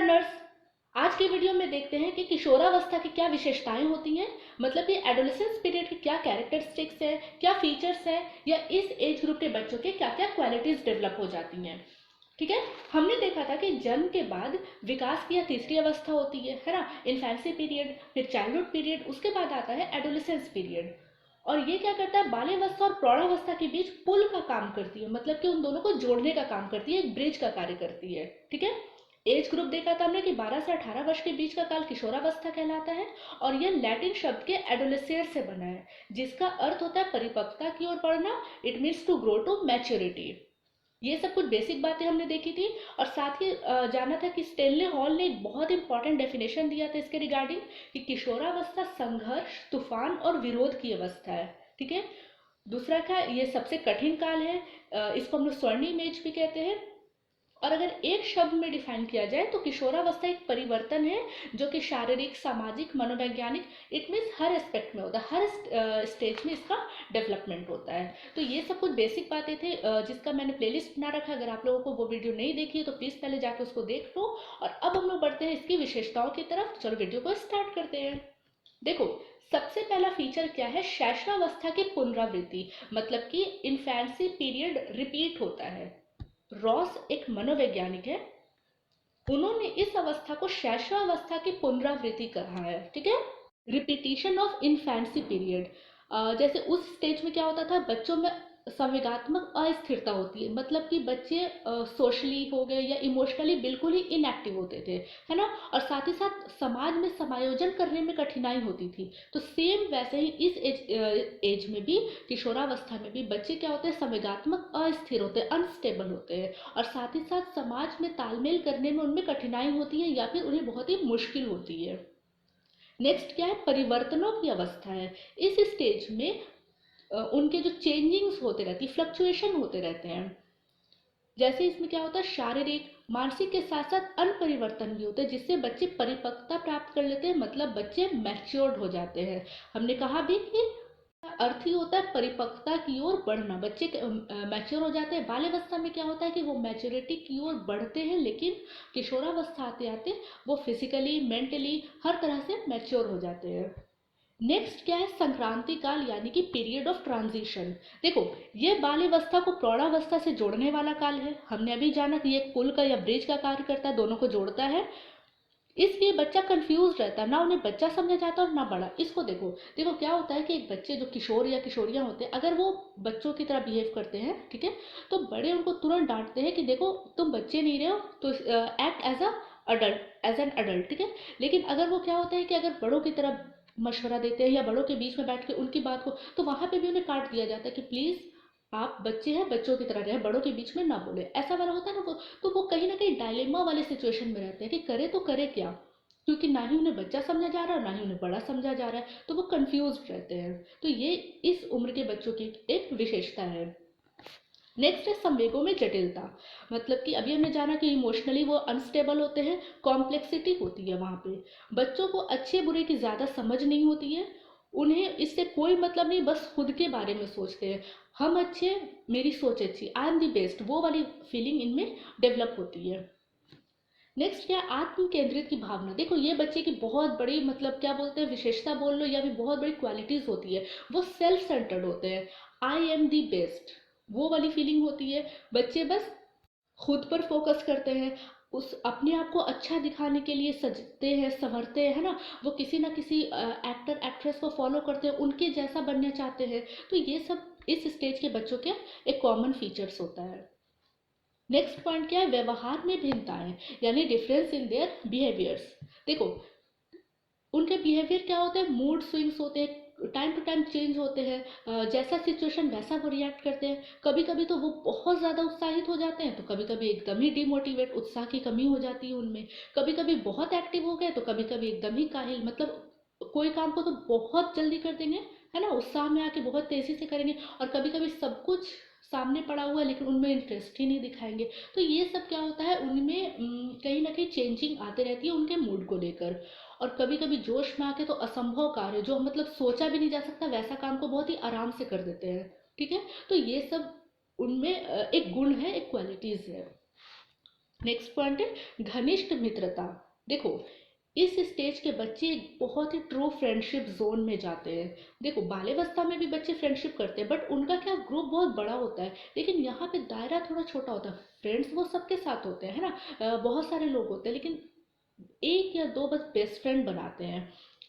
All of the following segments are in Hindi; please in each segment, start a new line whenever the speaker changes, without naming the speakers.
लर्नर्स। आज की वीडियो में देखते हैं कि किशोरावस्था की क्या विशेषताएं होती हैं, मतलब कि एडोलेसेंस पीरियड की क्या कैरेक्टरिस्टिक्स हैं, क्या फीचर्स हैं, या इस एज ग्रुप के बच्चों के क्या क्या क्वालिटीज डेवलप हो जाती हैं। ठीक है। हमने देखा था कि जन्म के बाद विकास की यह तीसरी अवस्था होती है ना, इन्फेंसी पीरियड, फिर चाइल्डहुड पीरियड, उसके बाद आता है एडोलेसेंस पीरियड। और ये क्या करता है, बाल्यावस्था और प्रौढ़ावस्था के बीच पुल का काम करती है, मतलब कि उन दोनों को जोड़ने का काम करती है, एक ब्रिज का कार्य करती है। ठीक है। एज ग्रुप देखा था हमने कि 12 से 18 वर्ष के बीच का काल किशोरावस्था कहलाता है, और यह लैटिन शब्द के एडोलेसेंस से बना है, जिसका अर्थ होता है परिपक्वता की ओर बढ़ना। It means to grow to maturity. ये सब कुछ बेसिक बातें हमने देखी थी। और साथ ही जाना था कि स्टेनले हॉल ने एक बहुत इंपॉर्टेंट डेफिनेशन दिया था इसके रिगार्डिंग, कि किशोरावस्था संघर्ष, तूफान और विरोध की अवस्था है। ठीक है। दूसरा क्या, ये सबसे कठिन काल है, इसको हम लोग स्वर्णिम एज भी कहते हैं। और अगर एक शब्द में डिफाइन किया जाए तो किशोरावस्था एक परिवर्तन है, जो कि शारीरिक, सामाजिक, मनोवैज्ञानिक, इट मीन्स हर एस्पेक्ट में होता है, हर स्टेज में इसका डेवलपमेंट होता है। तो ये सब कुछ बेसिक बातें थे, जिसका मैंने प्लेलिस्ट बना रखा है। अगर आप लोगों को वो वीडियो नहीं देखी है तो प्लीज़ पहले जाके उसको देख लो। और अब हम लोग बढ़ते हैं इसकी विशेषताओं की तरफ। चलो वीडियो को स्टार्ट करते हैं। देखो, सबसे पहला फीचर क्या है, शैशवावस्था की पुनरावृत्ति, मतलब कि इन्फेंसी पीरियड रिपीट होता है। रॉस एक मनोवैज्ञानिक है, उन्होंने इस अवस्था को शैशवावस्था की पुनरावृत्ति कहा है। ठीक है। रिपीटिशन ऑफ इन्फेंसी पीरियड, जैसे उस स्टेज में क्या होता था, बच्चों में संवेगात्मक अस्थिरता होती है, मतलब कि बच्चे सोशली हो गए या इमोशनली बिल्कुल ही इनएक्टिव होते थे, है ना। और साथ ही साथ समाज में समायोजन करने में कठिनाई होती थी। तो सेम वैसे ही इस एज में भी, किशोरावस्था में भी बच्चे क्या होते हैं, संवेगात्मक अस्थिर होते हैं, अनस्टेबल होते हैं। और साथ ही साथ समाज में तालमेल करने में उनमें कठिनाई होती है, या फिर उन्हें बहुत ही मुश्किल होती है। नेक्स्ट क्या है, परिवर्तनों की अवस्था है। इस स्टेज में उनके जो चेंजिंग्स होते रहती, फ्लक्चुएशन होते रहते हैं। जैसे इसमें क्या होता है, शारीरिक, मानसिक के साथ साथ अन्य परिवर्तन भी होते हैं, जिससे बच्चे परिपक्वता प्राप्त कर लेते हैं, मतलब बच्चे मैच्योर्ड हो जाते हैं। हमने कहा भी कि अर्थ ही होता है परिपक्वता की ओर बढ़ना, बच्चे मैच्योर हो जाते हैं। बाल्यावस्था में क्या होता है कि वो मैच्योरिटी की ओर बढ़ते हैं, लेकिन किशोरावस्था आते आते वो फिजिकली, मेंटली हर तरह से मैच्योर हो जाते हैं। नेक्स्ट क्या है, संक्रांति काल, यानी कि पीरियड ऑफ ट्रांजिशन। देखो, ये बाल्यावस्था को प्रौढ़ावस्था से जोड़ने वाला काल है। हमने अभी जाना कि ये एक पुल का या ब्रिज का कार्य करता है, दोनों को जोड़ता है। इसलिए बच्चा कंफ्यूज रहता है, ना उन्हें बच्चा समझा जाता और ना बड़ा। इसको देखो, देखो क्या होता है कि एक बच्चे जो किशोर या किशोरियां होते हैं, अगर वो बच्चों की तरह बिहेव करते हैं, ठीक है, तो बड़े उनको तुरंत डांटते हैं कि देखो तुम बच्चे नहीं रहे हो, तो act as a adult, as an adult. ठीक है। लेकिन अगर वो क्या होता है कि अगर बड़ों की तरह मशवरा देते हैं या बड़ों के बीच में बैठ के उनकी बात को, तो वहां पे भी उन्हें काट दिया जाता है कि प्लीज आप बच्चे हैं, बच्चों की तरह रहे, बड़ों के बीच में ना बोले, ऐसा वाला होता है ना वो। तो वो कहीं ना कहीं डायलेमा वाले सिचुएशन में रहते हैं कि करे तो करे क्या, क्योंकि ना ही उन्हें बच्चा समझा जा रहा है, ना ही उन्हें बड़ा समझा जा रहा है, तो वो कंफ्यूज रहते हैं। तो ये इस उम्र के बच्चों की एक विशेषता है। नेक्स्ट है संवेगों में जटिलता, मतलब कि अभी हमने जाना कि इमोशनली वो अनस्टेबल होते हैं, कॉम्प्लेक्सिटी होती है वहाँ पे। बच्चों को अच्छे बुरे की ज़्यादा समझ नहीं होती है, उन्हें इससे कोई मतलब नहीं, बस खुद के बारे में सोचते हैं। हम अच्छे, मेरी सोच अच्छी, आई एम दी बेस्ट, वो वाली फीलिंग इनमें डेवलप होती है। नेक्स्ट क्या, आत्म केंद्रित की भावना। देखो, ये बच्चे की बहुत बड़ी, मतलब क्या बोलते हैं, विशेषता बोल लो या फिर बहुत बड़ी क्वालिटीज होती है। वो सेल्फ सेंटर्ड होते हैं, आई एम दी बेस्ट, वो वाली फीलिंग होती है। बच्चे बस खुद पर फोकस करते हैं, उस अपने आप को अच्छा दिखाने के लिए सजते हैं, संवरते हैं, है ना। वो किसी ना किसी एक्टर एक्ट्रेस को फॉलो करते हैं, उनके जैसा बनना चाहते हैं। तो ये सब इस स्टेज के बच्चों के एक कॉमन फीचर्स होता है। नेक्स्ट पॉइंट क्या है, व्यवहार में भिन्नताएं, यानी डिफरेंस इन देयर बिहेवियर्स। देखो, उनके बिहेवियर क्या होते हैं, मूड स्विंग्स होते हैं, टाइम टू टाइम चेंज होते हैं, जैसा सिचुएशन वैसा वो रिएक्ट करते हैं। कभी कभी तो वो बहुत ज़्यादा उत्साहित हो जाते हैं, तो कभी कभी एकदम ही डिमोटिवेट, उत्साह की कमी हो जाती है उनमें। कभी कभी बहुत एक्टिव हो गए, तो कभी कभी एकदम ही काहिल, मतलब कोई काम को तो बहुत जल्दी कर देंगे, है ना, उत्साह में आके बहुत तेज़ी से करेंगे। और कभी कभी सब कुछ सामने पड़ा हुआ है लेकिन उनमें इंटरेस्ट ही नहीं दिखाएंगे। तो ये सब क्या होता है, उनमें कहीं ना कहीं चेंजिंग आते रहती है उनके मूड को लेकर। और कभी कभी जोश में आके तो असंभव कार्य, जो मतलब सोचा भी नहीं जा सकता, वैसा काम को बहुत ही आराम से कर देते हैं। ठीक है। तो ये सब उनमें एक गुण है, एक क्वालिटीज है। नेक्स्ट पॉइंट है घनिष्ठ मित्रता। देखो इस स्टेज के बच्चे एक बहुत ही ट्रू फ्रेंडशिप जोन में जाते हैं। देखो बाल्यावस्था में भी बच्चे फ्रेंडशिप करते हैं बट उनका क्या ग्रुप बहुत बड़ा होता है, लेकिन यहाँ पे दायरा थोड़ा छोटा होता है। फ्रेंड्स वो सबके साथ होते हैं, है ना। बहुत सारे लोग होते हैं, लेकिन एक या दो बस बेस्ट फ्रेंड बनाते हैं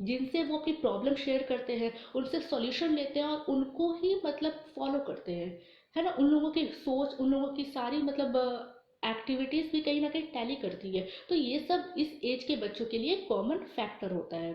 जिनसे वो अपनी प्रॉब्लम शेयर करते हैं, उनसे सॉल्यूशन लेते हैं और उनको ही मतलब फॉलो करते हैं, है ना। उन लोगों की सोच, उन लोगों की सारी मतलब एक्टिविटीज़ भी कहीं ना कहीं टैली करती है। तो ये सब इस एज के बच्चों के लिए कॉमन फैक्टर होता है।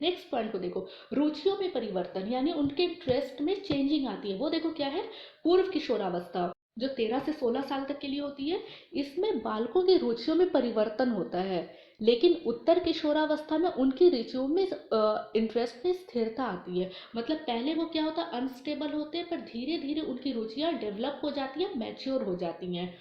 नेक्स्ट पॉइंट को देखो, रुचियों में परिवर्तन, यानी उनके इंटरेस्ट में चेंजिंग आती है। वो देखो क्या है, पूर्व किशोरावस्था जो 13 से 16 साल तक के लिए होती है, इसमें बालकों की रुचियों में परिवर्तन होता है। लेकिन उत्तर किशोरावस्था में उनकी रुचियों में इंटरेस्ट में स्थिरता आती है। मतलब पहले वो क्या होता है, अनस्टेबल होते हैं, पर धीरे धीरे उनकी रुचियाँ डेवलप हो जाती हैं, मैच्योर हो जाती हैं।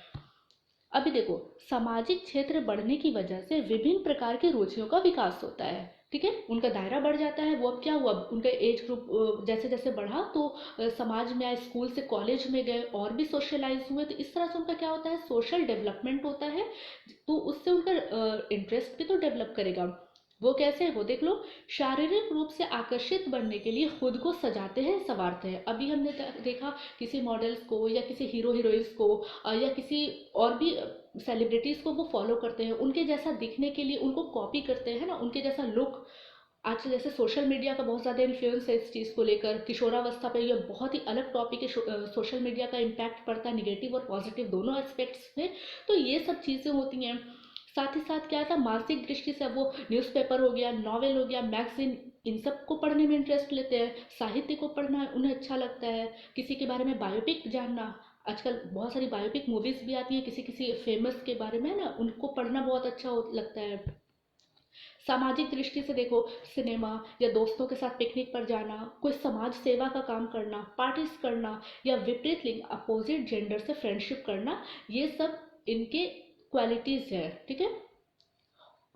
अभी देखो सामाजिक क्षेत्र बढ़ने की वजह से विभिन्न प्रकार की रुचियों का विकास होता है। ठीक है, उनका दायरा बढ़ जाता है। वो अब क्या हुआ, उनका एज ग्रुप जैसे जैसे बढ़ा तो समाज में आए, स्कूल से कॉलेज में गए और भी सोशलाइज हुए, तो इस तरह से उनका क्या होता है, सोशल डेवलपमेंट होता है। तो उससे उनका इंटरेस्ट भी तो डेवलप करेगा। वो कैसे है वो देख लो, शारीरिक रूप से आकर्षित बनने के लिए खुद को सजाते हैं, संवारते हैं। अभी हमने देखा किसी मॉडल्स को या किसी हीरो हीरोइंस को या किसी और भी सेलिब्रिटीज़ को वो फॉलो करते हैं, उनके जैसा दिखने के लिए उनको कॉपी करते हैं ना, उनके जैसा लुक। आज जैसे सोशल मीडिया का बहुत ज़्यादा इन्फ्लुएंस है इस चीज़ को लेकर, किशोरावस्था पे ये बहुत ही अलग टॉपिक है। सोशल मीडिया का इम्पैक्ट पड़ता है निगेटिव और पॉजिटिव दोनों एस्पेक्ट्स में। तो ये सब चीज़ें होती हैं। साथ ही साथ क्या था, मानसिक दृष्टि से वो न्यूज़पेपर हो गया, नॉवेल हो गया, मैगजीन, इन सब को पढ़ने में इंटरेस्ट लेते हैं। साहित्य को पढ़ना उन्हें अच्छा लगता है। किसी के बारे में बायोपिक जानना, आजकल बहुत सारी बायोपिक मूवीज़ भी आती हैं किसी किसी फेमस के बारे में ना, उनको पढ़ना बहुत अच्छा लगता है। सामाजिक दृष्टि से देखो, सिनेमा या दोस्तों के साथ पिकनिक पर जाना, कोई समाज सेवा का काम करना, पार्टीज करना, या विपरीत लिंग अपोजिट जेंडर से फ्रेंडशिप करना, ये सब इनके क्वालिटीज़ है। ठीक है,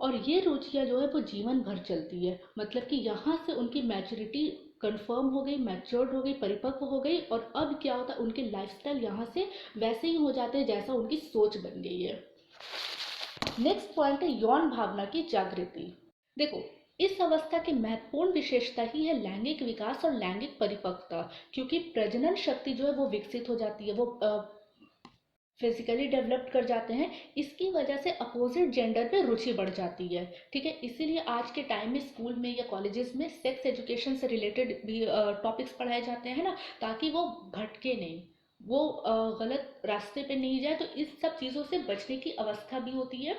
और ये रुचियाँ जो है वो जीवन भर चलती है। मतलब कि यहाँ से उनकी मैच्योरिटी कंफर्म हो गई, मैच्योर्ड हो गई, परिपक्व हो गई, और अब क्या होता है, उनके लाइफस्टाइल यहाँ से वैसे ही हो जाते हैं जैसा उनकी सोच बन गई है। नेक्स्ट पॉइंट है यौन भावना की जागृति। देखो इस अवस्था की महत्वपूर्ण विशेषता ही है लैंगिक विकास और लैंगिक परिपक्वता, क्योंकि प्रजनन शक्ति जो है वो विकसित हो जाती है, वो फिजिकली डेवलप्ड कर जाते हैं। इसकी वजह से अपोजिट जेंडर पे रुचि बढ़ जाती है। ठीक है, इसीलिए आज के टाइम में स्कूल में या कॉलेजेस में सेक्स एजुकेशन से रिलेटेड भी टॉपिक्स पढ़ाए जाते हैं ना, ताकि वो भटके नहीं, वो गलत रास्ते पे नहीं जाए। तो इस सब चीज़ों से बचने की अवस्था भी होती है,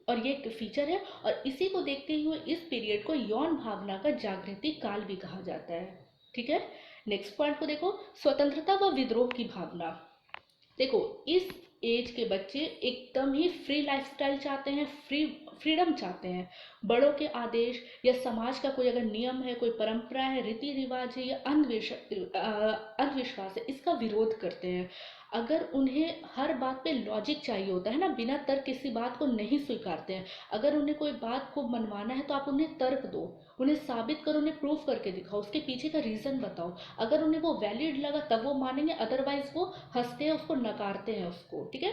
और ये एक फीचर है। और इसी को देखते हुए इस पीरियड को यौन भावना का जागृति काल भी कहा जाता है। ठीक है, नेक्स्ट पॉइंट को देखो, स्वतंत्रता व विद्रोह की भावना। देखो इस एज के बच्चे एकदम ही फ्री लाइफस्टाइल चाहते हैं, फ्रीडम चाहते हैं। बड़ों के आदेश या समाज का कोई अगर नियम है, कोई परंपरा है, रीति रिवाज है या अंधविश्वास है, इसका विरोध करते हैं। अगर उन्हें हर बात पे लॉजिक चाहिए होता है ना, बिना तर्क किसी बात को नहीं स्वीकारते हैं। अगर उन्हें कोई बात को मनवाना है तो आप उन्हें तर्क दो, उन्हें साबित करो, उन्हें प्रूफ करके दिखाओ, उसके पीछे का रीज़न बताओ। अगर उन्हें वो वैलिड लगा तब वो मानेंगे, अदरवाइज वो हंसते हैं, उसको नकारते हैं उसको। ठीक है,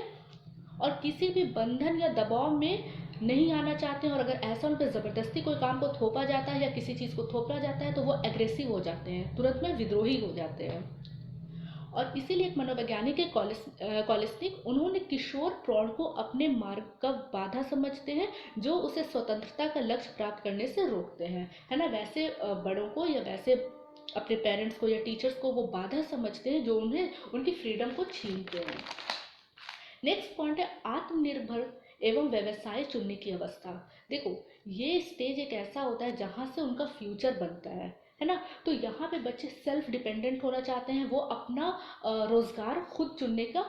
और किसी भी बंधन या दबाव में नहीं आना चाहते हैं। और अगर ऐसा उन पर ज़बरदस्ती कोई काम को थोपा जाता है या किसी चीज़ को थोपा जाता है तो वो एग्रेसिव हो जाते हैं, तुरंत में विद्रोही हो जाते हैं। और इसीलिए एक मनोवैज्ञानिक है कॉलिस्टिक, उन्होंने किशोर प्रौढ़ को अपने मार्ग का बाधा समझते हैं, जो उसे स्वतंत्रता का लक्ष्य प्राप्त करने से रोकते हैं, है ना। वैसे बड़ों को या वैसे अपने पेरेंट्स को या टीचर्स को वो बाधा समझते हैं जो उन्हें उनकी फ्रीडम को छीनते हैं। नेक्स्ट पॉइंट है आत्मनिर्भर एवं व्यवसाय चुनने की अवस्था। देखो ये स्टेज एक ऐसा होता है जहाँ से उनका फ्यूचर बनता है ना। तो यहाँ पे बच्चे सेल्फ डिपेंडेंट होना चाहते हैं, वो अपना रोजगार खुद चुनने का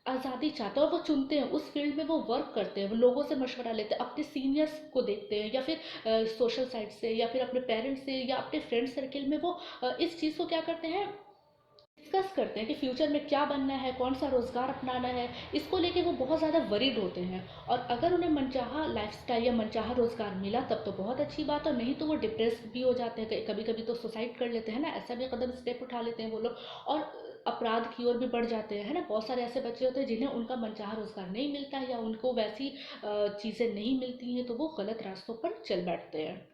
आज़ादी चाहते हैं, और वो चुनते हैं, उस फील्ड में वो वर्क करते हैं, वो लोगों से मशवरा लेते हैं, अपने सीनियर्स को देखते हैं, या फिर सोशल साइट से, या फिर अपने पेरेंट्स से, या अपने फ्रेंड सर्किल में वो इस चीज़ को क्या करते हैं, डिस्कस करते हैं कि फ्यूचर में क्या बनना है, कौन सा रोज़गार अपनाना है। इसको लेके वो बहुत ज़्यादा वरीड होते हैं। और अगर उन्हें मनचाहा लाइफस्टाइल या मनचाहा रोज़गार मिला तब तो बहुत अच्छी बात, और नहीं तो वो डिप्रेस भी हो जाते हैं, कभी कभी तो सुसाइड कर लेते हैं ना, ऐसा भी कदम स्टेप उठा लेते हैं वो लोग। और अपराध की ओर भी बढ़ जाते हैं, है ना। बहुत सारे ऐसे बच्चे होते हैं जिन्हें उनका मनचाहा रोजगार नहीं मिलता है या उनको वैसी चीज़ें नहीं मिलती हैं, तो वो गलत रास्तों पर चल बैठते हैं।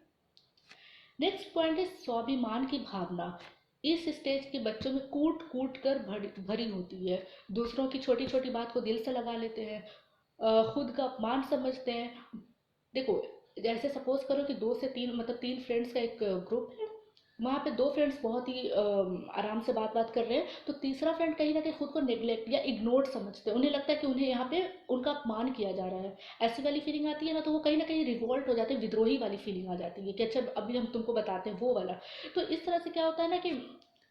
नेक्स्ट पॉइंट है स्वाभिमान की भावना। इस स्टेज के बच्चों में कूट कूट कर भरी होती है। दूसरों की छोटी छोटी बात को दिल से लगा लेते हैं, खुद का अपमान समझते हैं। देखो, जैसे सपोज करो कि दो से तीन, मतलब तीन फ्रेंड्स का एक ग्रुप है। वहाँ पे दो फ्रेंड्स बहुत ही आराम से बात बात कर रहे हैं, तो तीसरा फ्रेंड कहीं ना कहीं खुद को नेग्लेक्ट या इग्नोर्ड समझते हैं। उन्हें लगता है कि उन्हें यहाँ पे उनका अपमान किया जा रहा है। ऐसी वाली फीलिंग आती है ना, तो वो कहीं ना कहीं रिवोल्ट हो जाते हैं, विद्रोही वाली फीलिंग आ जाती है कि अच्छा अभी हम तुमको बताते हैं, वो वाला। तो इस तरह से क्या होता है ना कि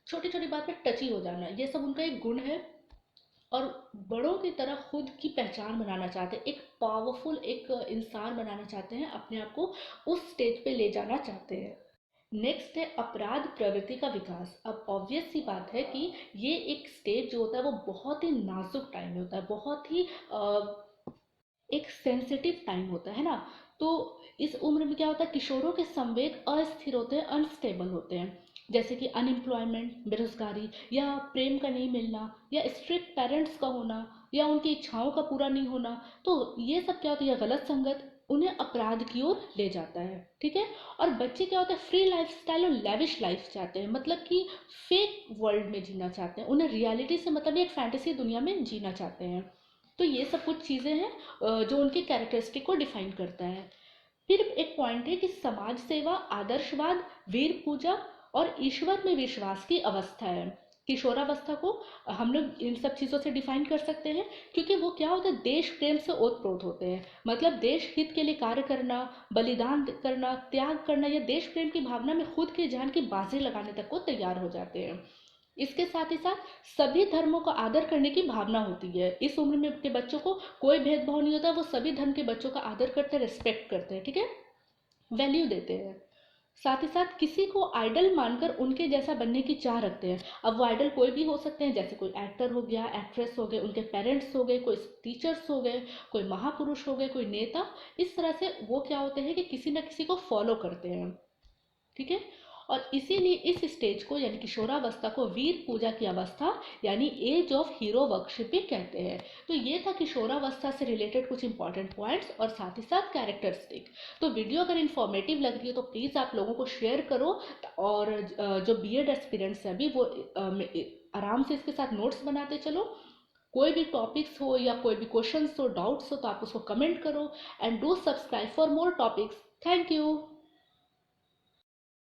छोटी छोटी बात पे टची हो जाना, ये सब उनका एक गुण है। और बड़ों की तरह खुद की पहचान बनाना चाहते हैं, एक पावरफुल एक इंसान बनाना चाहते हैं, अपने आप को उस स्टेज पे ले जाना चाहते हैं। नेक्स्ट है अपराध प्रवृत्ति का विकास। अब ऑब्वियस सी बात है कि ये एक स्टेज जो होता है वो बहुत ही नाजुक टाइम होता है, बहुत ही एक सेंसिटिव टाइम होता है ना। तो इस उम्र में क्या होता है, किशोरों के संवेग अस्थिर होते हैं, अनस्टेबल होते हैं। जैसे कि अनएम्प्लॉयमेंट, बेरोजगारी, या प्रेम का नहीं मिलना, या स्ट्रिक्ट पेरेंट्स का होना, या उनकी इच्छाओं का पूरा नहीं होना। तो ये सब क्या होता है, यह गलत संगत उन्हें अपराध की ओर ले जाता है, ठीक है। और बच्चे क्या होता है, फ्री लाइफस्टाइल और लेविश लाइफ चाहते हैं, मतलब कि फेक वर्ल्ड में जीना चाहते हैं। उन्हें रियलिटी से मतलब एक फैंटेसी दुनिया में जीना चाहते हैं। तो ये सब कुछ चीज़ें हैं जो उनकी कैरेक्टरिस्टिक को डिफाइन करता है। फिर एक पॉइंट है कि समाज सेवा, आदर्शवाद, वीर पूजा और ईश्वर में विश्वास की अवस्था है। किशोरावस्था को हम लोग इन सब चीज़ों से डिफाइन कर सकते हैं, क्योंकि वो क्या होता है, देश प्रेम से ओतप्रोत होते हैं। मतलब देश हित के लिए कार्य करना, बलिदान करना, त्याग करना, या देश प्रेम की भावना में खुद की जान की बाजी लगाने तक को तैयार हो जाते हैं। इसके साथ ही साथ सभी धर्मों का आदर करने की भावना होती है। इस उम्र में के बच्चों को कोई भेदभाव नहीं होता, वो सभी धर्म के बच्चों का आदर करते हैं, रिस्पेक्ट करते हैं, ठीक है, वैल्यू देते हैं। साथ ही साथ किसी को आइडल मानकर उनके जैसा बनने की चाह रखते हैं। अब वो आइडल कोई भी हो सकते हैं, जैसे कोई एक्टर हो गया, एक्ट्रेस हो गए, उनके पेरेंट्स हो गए, कोई टीचर्स हो गए, कोई महापुरुष हो गए, कोई नेता। इस तरह से वो क्या होते हैं कि किसी न किसी को फॉलो करते हैं, ठीक है। और इसीलिए इस स्टेज को यानी किशोरावस्था को वीर पूजा की अवस्था यानी एज ऑफ हीरो वर्शिप भी कहते हैं। तो ये था किशोरावस्था से रिलेटेड कुछ इंपॉर्टेंट पॉइंट्स और साथ ही साथ कैरेक्टरिस्टिक। तो वीडियो अगर इन्फॉर्मेटिव लग रही है तो प्लीज़ आप लोगों को शेयर करो, और जो बीएड एस्पिरेंट्स हैं अभी वो आराम से इसके साथ नोट्स बनाते चलो। कोई भी टॉपिक्स हो या कोई भी क्वेश्चंस हो, डाउट्स हो, तो आप उसको कमेंट करो। And do subscribe for more topics. Thank you.